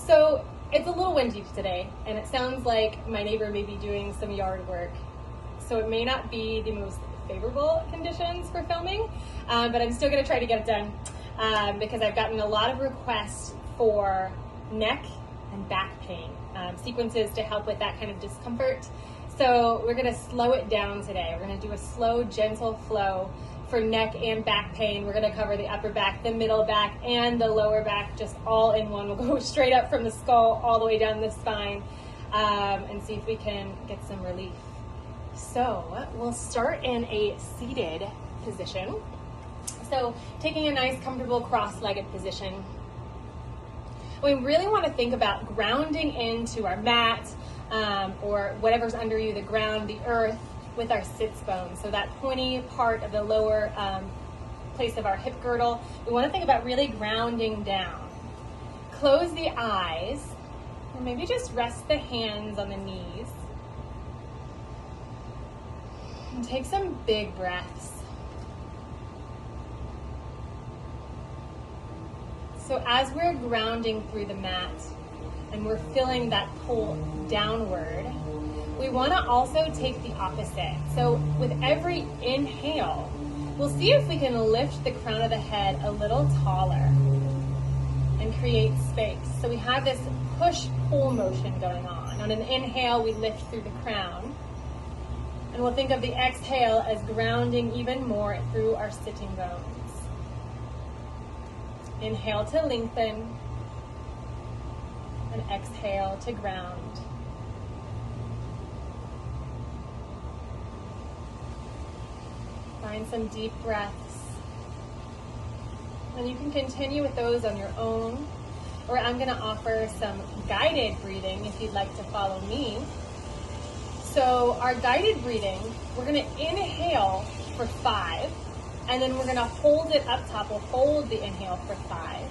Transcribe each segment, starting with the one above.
So it's a little windy today, and it sounds like my neighbor may be doing some yard work. So it may not be the most favorable conditions for filming, but I'm still gonna try to get it done because I've gotten a lot of requests for neck and back pain, sequences to help with that kind of discomfort. So we're gonna slow it down today. We're gonna do a slow, gentle flow for neck and back pain. We're gonna cover the upper back, the middle back, and the lower back, just all in one. We'll go straight up from the skull all the way down the spine and see if we can get some relief. So we'll start in a seated position. So taking a nice, comfortable cross-legged position. We really want to think about grounding into our mat or whatever's under you, the ground, the earth, with our sits bone. So that pointy part of the lower place of our hip girdle, we want to think about really grounding down. Close the eyes, or maybe just rest the hands on the knees. And take some big breaths. So as we're grounding through the mat and we're feeling that pull downward, we want to also take the opposite. So with every inhale, we'll see if we can lift the crown of the head a little taller and create space. So we have this push-pull motion going on. On an inhale, we lift through the crown. And we'll think of the exhale as grounding even more through our sitting bones. Inhale to lengthen, and exhale to ground. Find some deep breaths. And you can continue with those on your own, or I'm going to offer some guided breathing if you'd like to follow me. So our guided breathing, we're going to inhale for 5, and then we're going to hold it up top. We'll hold the inhale for 5,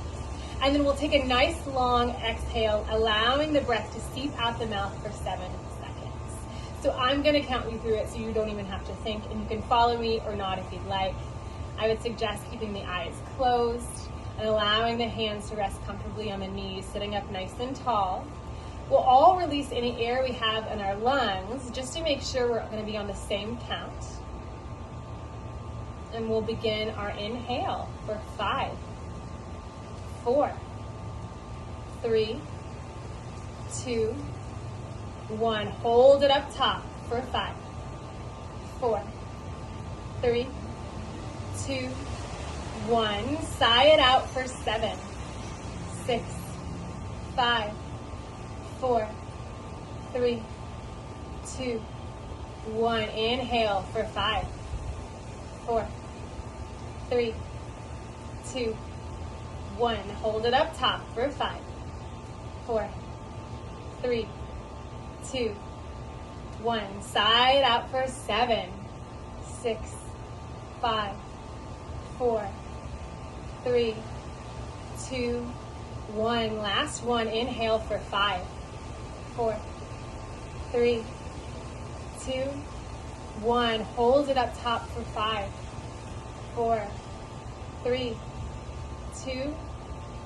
and then we'll take a nice long exhale, allowing the breath to seep out the mouth for 7 seconds. So I'm going to count you through it so you don't even have to think, and you can follow me or not if you'd like. I would suggest keeping the eyes closed and allowing the hands to rest comfortably on the knees, sitting up nice and tall. We'll all release any air we have in our lungs just to make sure we're going to be on the same count. And we'll begin our inhale for 5, 4, 3, 2, 1. Hold it up top for 5, 4, 3, 2, 1. Sigh it out for 7, 6, 5, 4, 3, 2, 1. Inhale for 5, 4, 3, 2, 1. Hold it up top for 5, 4, 3, 2, 1. Sigh it out for 7, 6, 5, 4, 3, 2, 1. Last one. Inhale for 5, 4, 3, 2, 1. Hold it up top for 5, 4, 3, 2,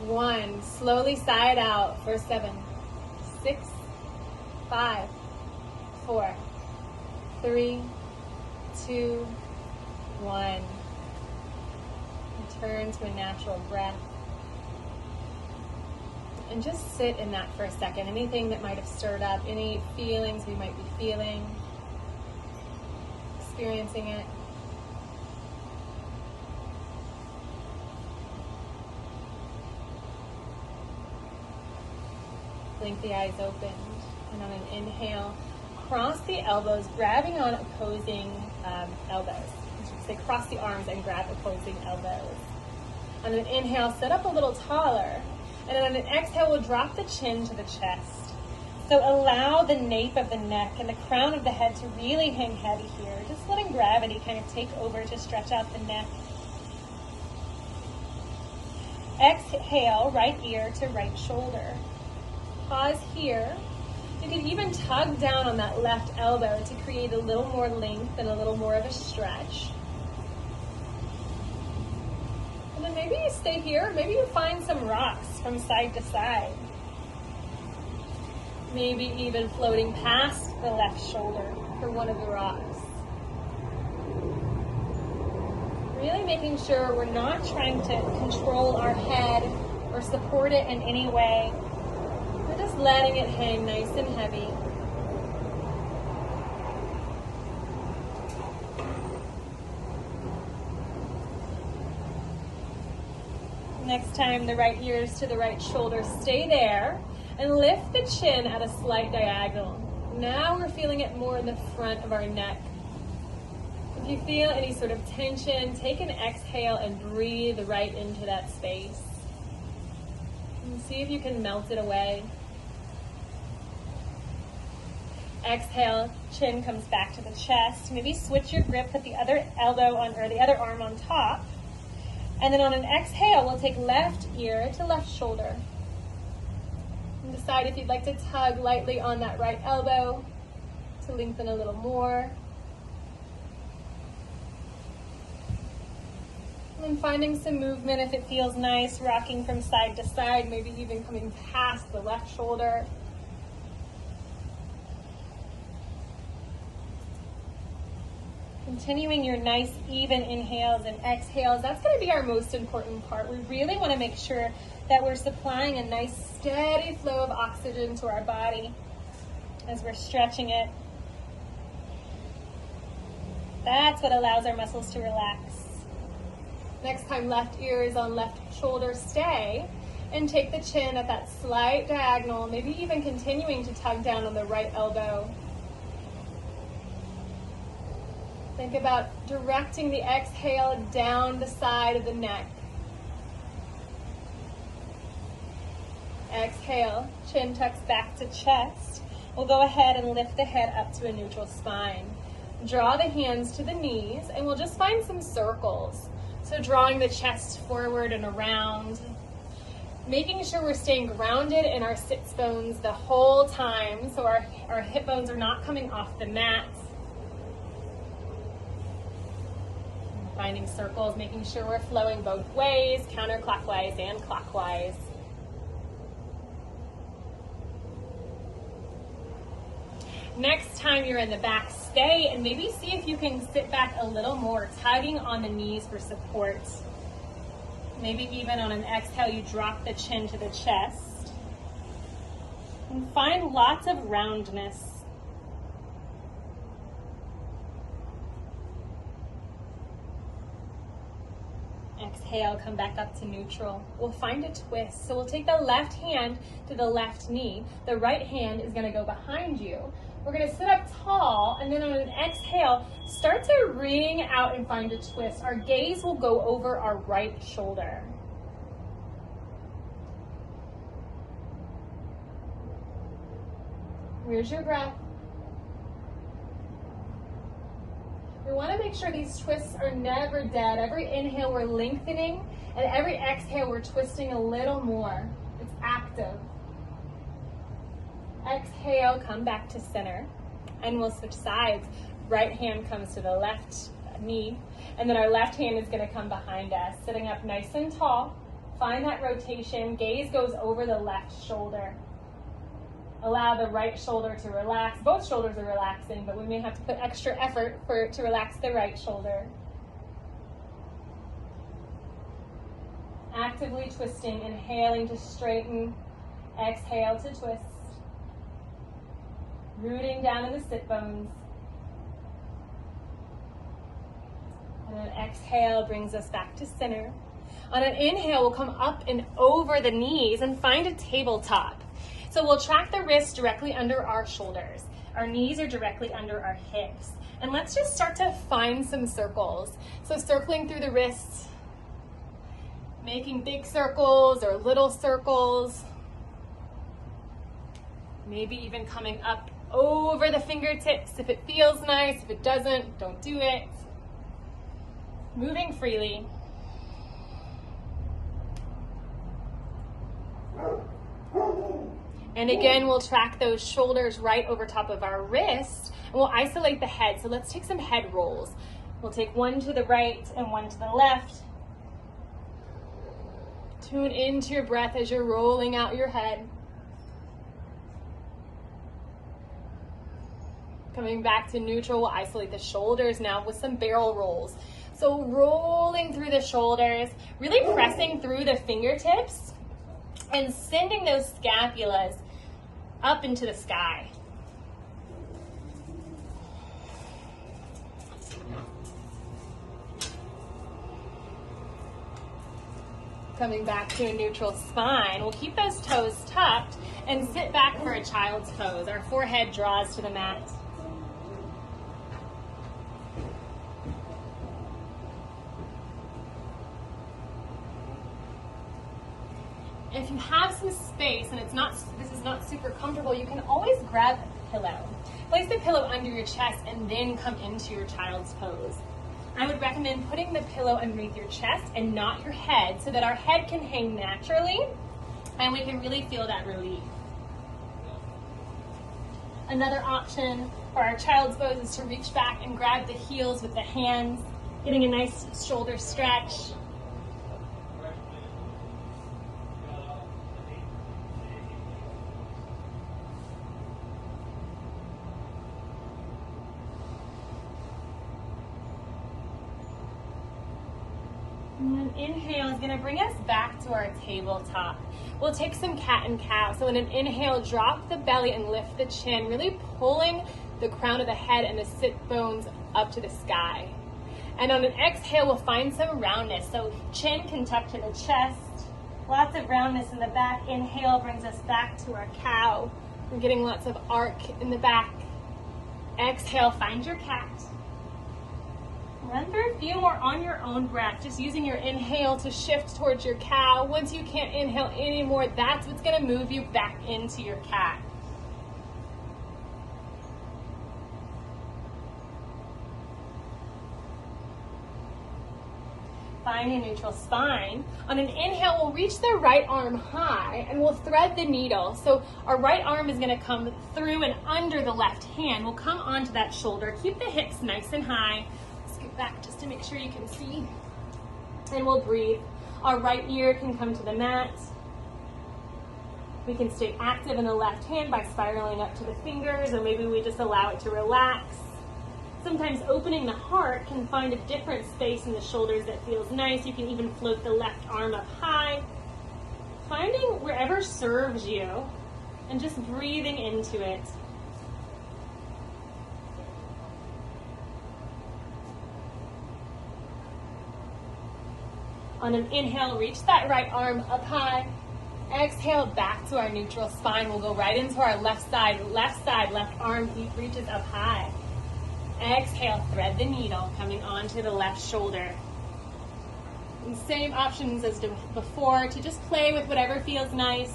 1. Slowly sigh it out for 7, 6, 5, 4, 3, 2, 1. Return to a natural breath. And just sit in that for a second. Anything that might have stirred up, any feelings we might be feeling, experiencing it. Blink the eyes open, and on an inhale, cross the elbows, grabbing on opposing elbows. I should say cross the arms and grab opposing elbows. On an inhale, sit up a little taller. And then on an exhale, we'll drop the chin to the chest. So allow the nape of the neck and the crown of the head to really hang heavy here. Just letting gravity kind of take over to stretch out the neck. Exhale, right ear to right shoulder. Pause here. You can even tug down on that left elbow to create a little more length and a little more of a stretch. And then maybe you stay here, maybe you find some rocks from side to side. Maybe even floating past the left shoulder for one of the rocks. Really making sure we're not trying to control our head or support it in any way. We're just letting it hang nice and heavy. Next time, the right ears to the right shoulder. Stay there and lift the chin at a slight diagonal. Now we're feeling it more in the front of our neck. If you feel any sort of tension, take an exhale and breathe right into that space. And see if you can melt it away. Exhale, chin comes back to the chest. Maybe switch your grip, put the other elbow on, or the other arm on top. And then on an exhale, we'll take left ear to left shoulder. And decide if you'd like to tug lightly on that right elbow to lengthen a little more. And then finding some movement if it feels nice, rocking from side to side, maybe even coming past the left shoulder. Continuing your nice even inhales and exhales. That's going to be our most important part. We really want to make sure that we're supplying a nice steady flow of oxygen to our body as we're stretching it. That's what allows our muscles to relax. Next time, left ear is on left shoulder. Stay and take the chin at that slight diagonal, maybe even continuing to tug down on the right elbow. Think about directing the exhale down the side of the neck. Exhale, chin tucks back to chest. We'll go ahead and lift the head up to a neutral spine. Draw the hands to the knees, and we'll just find some circles. So drawing the chest forward and around. Making sure we're staying grounded in our sits bones the whole time, so our hip bones are not coming off the mat. Finding circles, making sure we're flowing both ways, counterclockwise and clockwise. Next time you're in the back, stay and maybe see if you can sit back a little more, tugging on the knees for support. Maybe even on an exhale, you drop the chin to the chest. And find lots of roundness. Exhale, come back up to neutral. We'll find a twist. So we'll take the left hand to the left knee. The right hand is going to go behind you. We're going to sit up tall, and then on an exhale, start to wring out and find a twist. Our gaze will go over our right shoulder. Where's your breath? We want to make sure these twists are never dead. Every inhale we're lengthening, and every exhale we're twisting a little more. It's active. Exhale, come back to center, and we'll switch sides. Right hand comes to the left knee, and then our left hand is going to come behind us, sitting up nice and tall. Find that rotation. Gaze goes over the left shoulder. Allow the right shoulder to relax. Both shoulders are relaxing, but we may have to put extra effort to relax the right shoulder. Actively twisting, inhaling to straighten, exhale to twist. Rooting down in the sit bones. And an exhale brings us back to center. On an inhale, we'll come up and over the knees and find a tabletop. So we'll track the wrists directly under our shoulders. Our knees are directly under our hips. And let's just start to find some circles. So circling through the wrists, making big circles or little circles. Maybe even coming up over the fingertips if it feels nice. If it doesn't, don't do it. Moving freely. And again, we'll track those shoulders right over top of our wrist, and we'll isolate the head. So let's take some head rolls. We'll take one to the right and one to the left. Tune into your breath as you're rolling out your head. Coming back to neutral, we'll isolate the shoulders now with some barrel rolls. So rolling through the shoulders, really pressing through the fingertips and sending those scapulas up into the sky. Coming back to a neutral spine, we'll keep those toes tucked and sit back for a child's pose. Our forehead draws to the mat. If you have some space and this is not super comfortable, you can always grab a pillow. Place the pillow under your chest and then come into your child's pose. I would recommend putting the pillow underneath your chest and not your head so that our head can hang naturally and we can really feel that relief. Another option for our child's pose is to reach back and grab the heels with the hands, getting a nice shoulder stretch. And then inhale is going to bring us back to our tabletop. We'll take some cat and cow. So in an inhale, drop the belly and lift the chin, really pulling the crown of the head and the sit bones up to the sky. And on an exhale, we'll find some roundness. So chin can tuck to the chest. Lots of roundness in the back. Inhale brings us back to our cow. We're getting lots of arc in the back. Exhale, find your cat. Run through a few more on your own breath, just using your inhale to shift towards your cow. Once you can't inhale anymore, that's what's going to move you back into your cat. Find a neutral spine. On an inhale, we'll reach the right arm high and we'll thread the needle. So our right arm is going to come through and under the left hand. We'll come onto that shoulder. Keep the hips nice and high. Back just to make sure you can see, and we'll breathe. Our right ear can come to the mat. We can stay active in the left hand by spiraling up to the fingers, or maybe we just allow it to relax. Sometimes opening the heart can find a different space in the shoulders that feels nice. You can even float the left arm up high, finding wherever serves you and just breathing into it. On an inhale, reach that right arm up high. Exhale, back to our neutral spine. We'll go right into our left side, left arm reaches up high. Exhale, thread the needle, coming onto the left shoulder. And same options as before, to just play with whatever feels nice.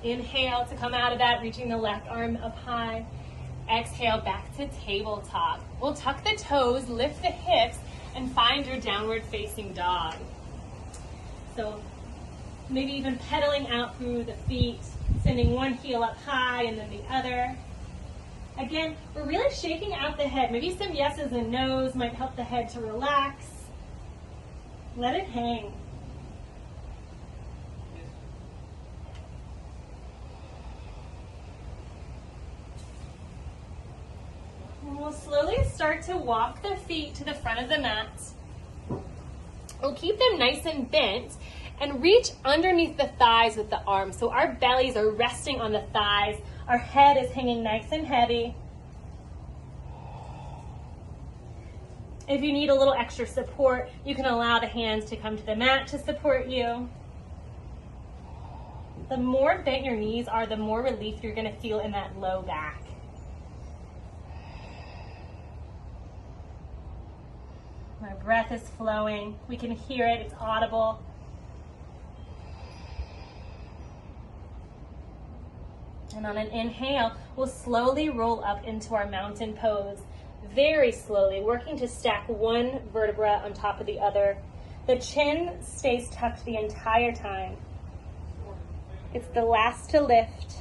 Inhale to come out of that, reaching the left arm up high. Exhale, back to tabletop. We'll tuck the toes, lift the hips, and find your downward facing dog. So maybe even pedaling out through the feet, sending one heel up high and then the other. Again, we're really shaking out the head. Maybe some yeses and nos might help the head to relax. Let it hang. We'll slowly start to walk the feet to the front of the mat. We'll keep them nice and bent and reach underneath the thighs with the arms. So our bellies are resting on the thighs. Our head is hanging nice and heavy. If you need a little extra support, you can allow the hands to come to the mat to support you. The more bent your knees are, the more relief you're going to feel in that low back. My breath is flowing. We can hear it. It's audible. And on an inhale, we'll slowly roll up into our mountain pose. Very slowly, working to stack one vertebra on top of the other. The chin stays tucked the entire time. It's the last to lift.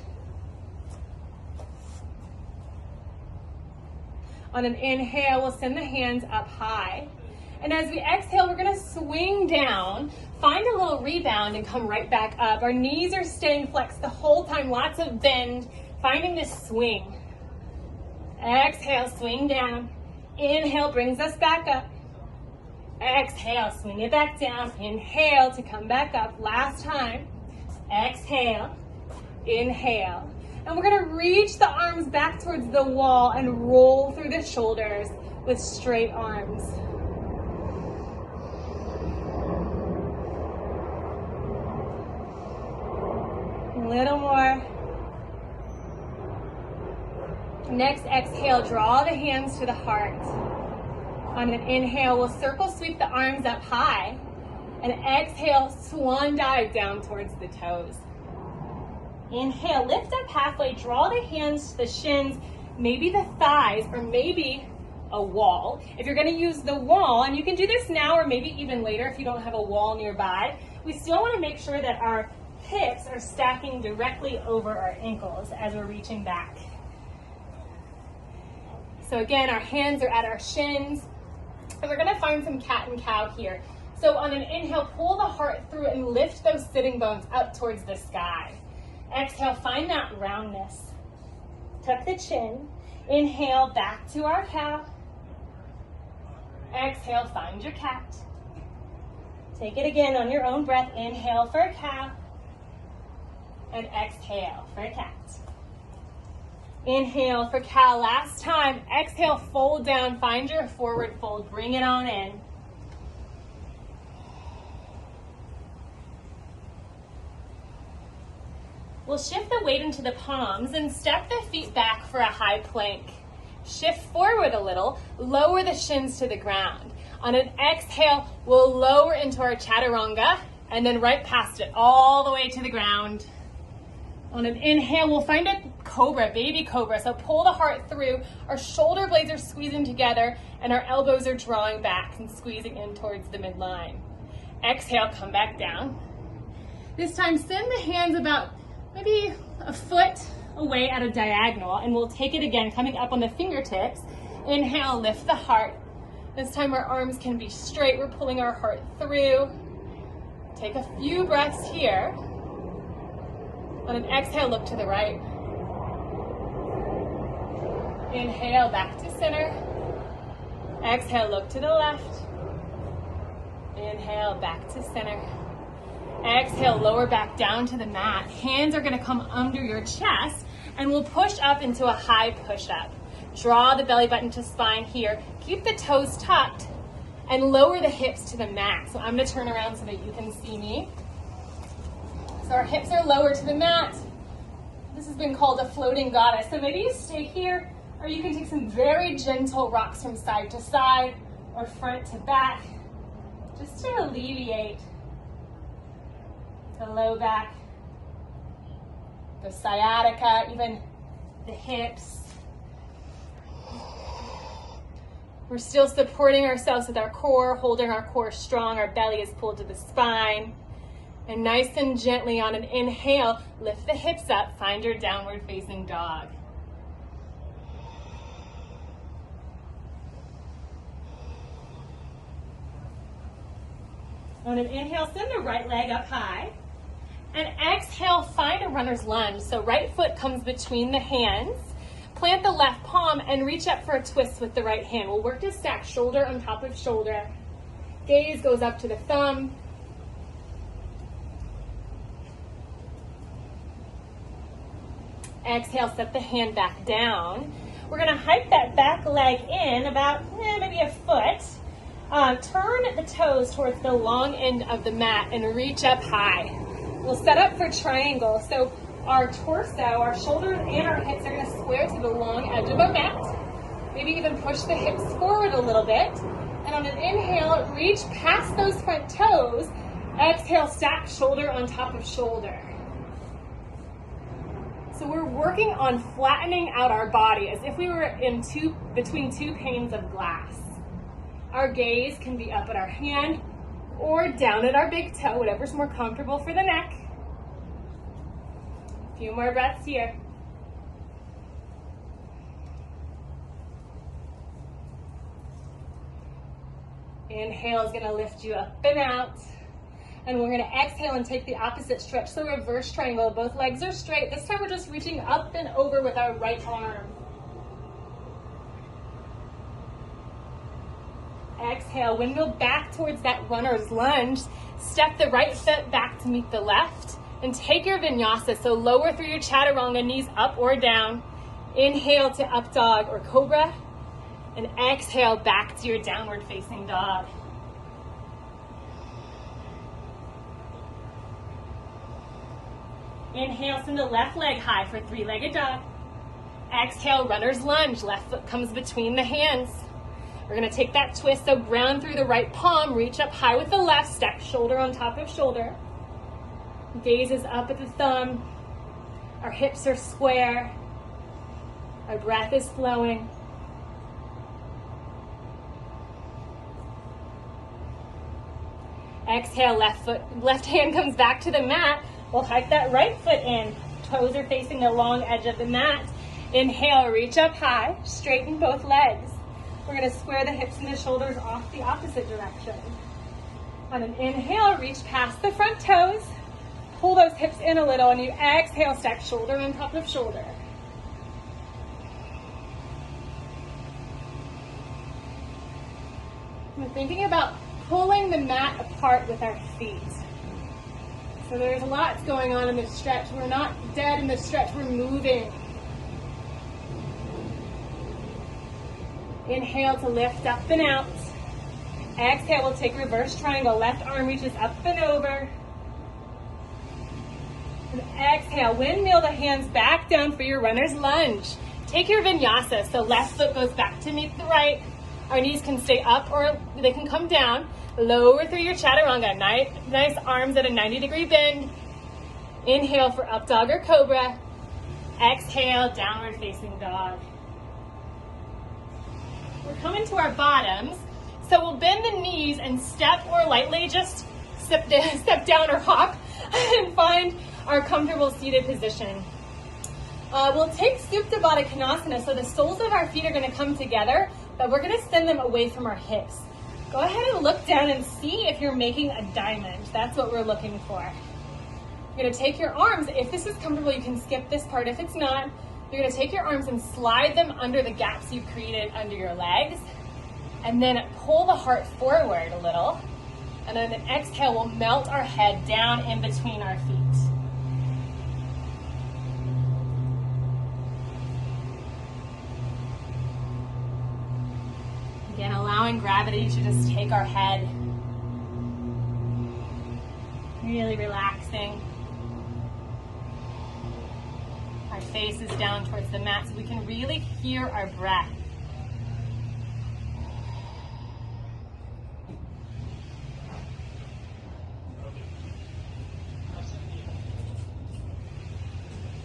On an inhale, we'll send the hands up high. And as we exhale, we're gonna swing down, find a little rebound and come right back up. Our knees are staying flexed the whole time, lots of bend, finding this swing. Exhale, swing down. Inhale brings us back up. Exhale, swing it back down. Inhale to come back up. Last time. Exhale, inhale. And we're gonna reach the arms back towards the wall and roll through the shoulders with straight arms. A little more. Next, exhale, draw the hands to the heart. On an inhale, we'll circle sweep the arms up high. And exhale, swan dive down towards the toes. Inhale, lift up halfway, draw the hands to the shins, maybe the thighs, or maybe a wall. If you're gonna use the wall, and you can do this now or maybe even later if you don't have a wall nearby, we still wanna make sure that our hips are stacking directly over our ankles as we're reaching back. So again, our hands are at our shins, and we're gonna find some cat and cow here. So on an inhale, pull the heart through and lift those sitting bones up towards the sky. Exhale, find that roundness. Tuck the chin. Inhale, back to our cow. Exhale, find your cat. Take it again on your own breath. Inhale for a cow. And exhale for a cat. Inhale for cow, last time. Exhale, fold down, find your forward fold, bring it on in. We'll shift the weight into the palms and step the feet back for a high plank. Shift forward a little, lower the shins to the ground. On an exhale, we'll lower into our chaturanga and then right past it, all the way to the ground. On an inhale, we'll find a cobra, baby cobra. So pull the heart through. Our shoulder blades are squeezing together and our elbows are drawing back and squeezing in towards the midline. Exhale, come back down. This time, send the hands about maybe a foot away at a diagonal, and we'll take it again, coming up on the fingertips. Inhale, lift the heart. This time our arms can be straight. We're pulling our heart through. Take a few breaths here. On an exhale, look to the right. Inhale, back to center. Exhale, look to the left. Inhale, back to center. Exhale, lower back down to the mat. Hands are gonna come under your chest and we'll push up into a high push-up. Draw the belly button to spine here. Keep the toes tucked and lower the hips to the mat. So I'm gonna turn around so that you can see me. So our hips are lower to the mat. This has been called a floating goddess. So maybe you stay here, or you can take some very gentle rocks from side to side or front to back, just to alleviate the low back, the sciatica, even the hips. We're still supporting ourselves with our core, holding our core strong. Our belly is pulled to the spine. And nice and gently on an inhale, lift the hips up, find your downward facing dog. On an inhale, send the right leg up high. And exhale, find a runner's lunge. So right foot comes between the hands. Plant the left palm and reach up for a twist with the right hand. We'll work to stack shoulder on top of shoulder. Gaze goes up to the thumb. Exhale, set the hand back down. We're gonna hike that back leg in about maybe a foot. Turn the toes towards the long end of the mat and reach up high. We'll set up for triangle. So our torso, our shoulders, and our hips are gonna square to the long edge of our mat. Maybe even push the hips forward a little bit. And on an inhale, reach past those front toes. Exhale, stack shoulder on top of shoulder. So we're working on flattening out our body as if we were in between two panes of glass. Our gaze can be up at our hand or down at our big toe, whatever's more comfortable for the neck. A few more breaths here. inhale is gonna lift you up and out. And we're gonna exhale and take the opposite stretch. So reverse triangle, both legs are straight. This time we're just reaching up and over with our right arm. Exhale, windmill back towards that runner's lunge. Step the right foot back to meet the left. And take your vinyasa, so lower through your chaturanga, knees up or down. Inhale to up dog or cobra. And exhale back to your downward facing dog. Inhale, send the left leg high for three-legged dog. Exhale, runner's lunge. Left foot comes between the hands. We're gonna take that twist, so ground through the right palm, reach up high with the left, step shoulder on top of shoulder. Gaze is up at the thumb. Our hips are square. Our breath is flowing. Exhale, left hand comes back to the mat. We'll hike that right foot in. Toes are facing the long edge of the mat. Inhale, reach up high, straighten both legs. We're gonna square the hips and the shoulders off the opposite direction. On an inhale, reach past the front toes. Pull those hips in a little, and you exhale, stack shoulder on top of shoulder. We're thinking about pulling the mat apart with our feet. So there's lots going on in this stretch. We're not dead in the stretch, we're moving. Inhale to lift up and out. Exhale, we'll take reverse triangle. Left arm reaches up and over. And exhale, windmill the hands back down for your runner's lunge. Take your vinyasa, so left foot goes back to meet the right. Our knees can stay up or they can come down. Lower through your chaturanga. Nice arms at a 90-degree bend. Inhale for up dog or cobra. Exhale, downward facing dog. We're coming to our bottoms. So we'll bend the knees and step or lightly just step down or hop and find our comfortable seated position. We'll take Supta Baddha Konasana, so the soles of our feet are going to come together, but we're going to send them away from our hips. Go ahead and look down and see if you're making a diamond. That's what we're looking for. You're going to take your arms. If this is comfortable, you can skip this part. If it's not, you're going to take your arms and slide them under the gaps you've created under your legs, and then pull the heart forward a little. And then an exhale, we'll melt our head down in between our feet. Again, allowing gravity to just take our head. Really relaxing. Our face is down towards the mat so we can really hear our breath.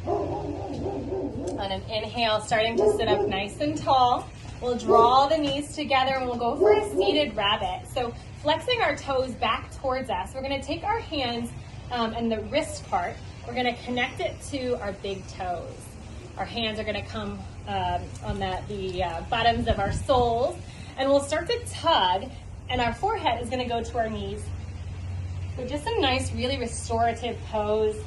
On an inhale, starting to sit up nice and tall. We'll draw the knees together and we'll go for a seated rabbit. So flexing our toes back towards us, we're going to take our hands and the wrist part, we're going to connect it to our big toes. Our hands are going to come on the bottoms of our soles, and we'll start to tug, and our forehead is going to go to our knees. So just a nice, really restorative pose.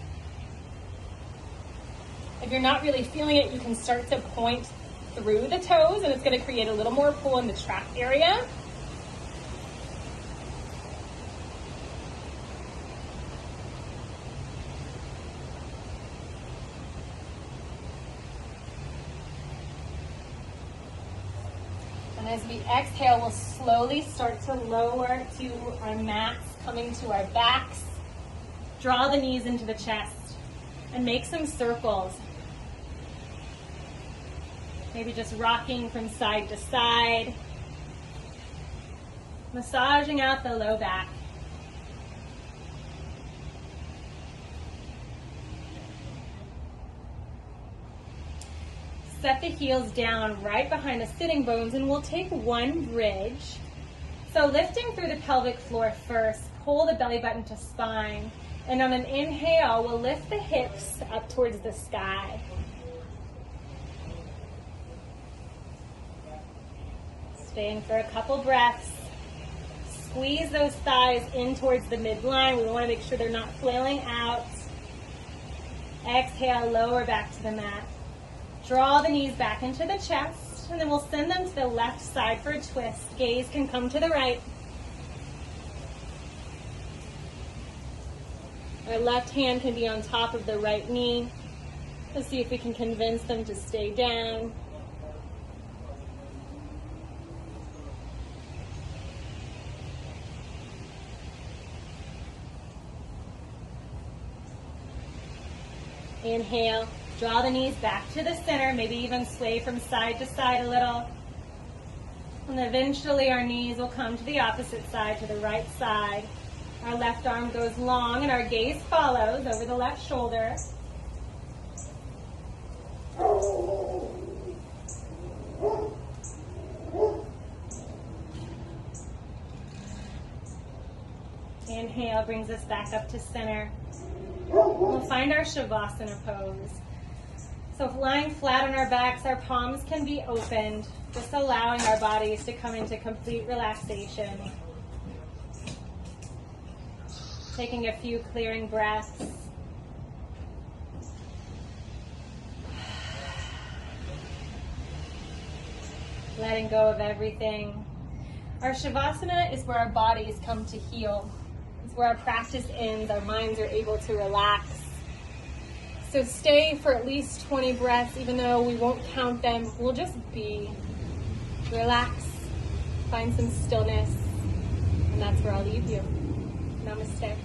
If you're not really feeling it, you can start to point through the toes, and it's going to create a little more pull in the trap area. And as we exhale, we'll slowly start to lower to our mats, coming to our backs. Draw the knees into the chest and make some circles. Maybe just rocking from side to side, massaging out the low back. Set the heels down right behind the sitting bones, and we'll take one bridge. So lifting through the pelvic floor first, pull the belly button to spine, and on an inhale, we'll lift the hips up towards the sky. Staying for a couple breaths. Squeeze those thighs in towards the midline. We want to make sure they're not flailing out. Exhale, lower back to the mat. Draw the knees back into the chest, and then we'll send them to the left side for a twist. Gaze can come to the right. Our left hand can be on top of the right knee. Let's see if we can convince them to stay down. Inhale, draw the knees back to the center, maybe even sway from side to side a little. And eventually our knees will come to the opposite side, to the right side. Our left arm goes long and our gaze follows over the left shoulder. Inhale brings us back up to center. We'll find our Shavasana pose. So if lying flat on our backs, our palms can be opened, just allowing our bodies to come into complete relaxation. Taking a few clearing breaths. Letting go of everything. Our Shavasana is where our bodies come to heal. It's where our practice ends, our minds are able to relax. So stay for at least 20 breaths, even though we won't count them. We'll just be. Relax, find some stillness, and that's where I'll leave you. Namaste.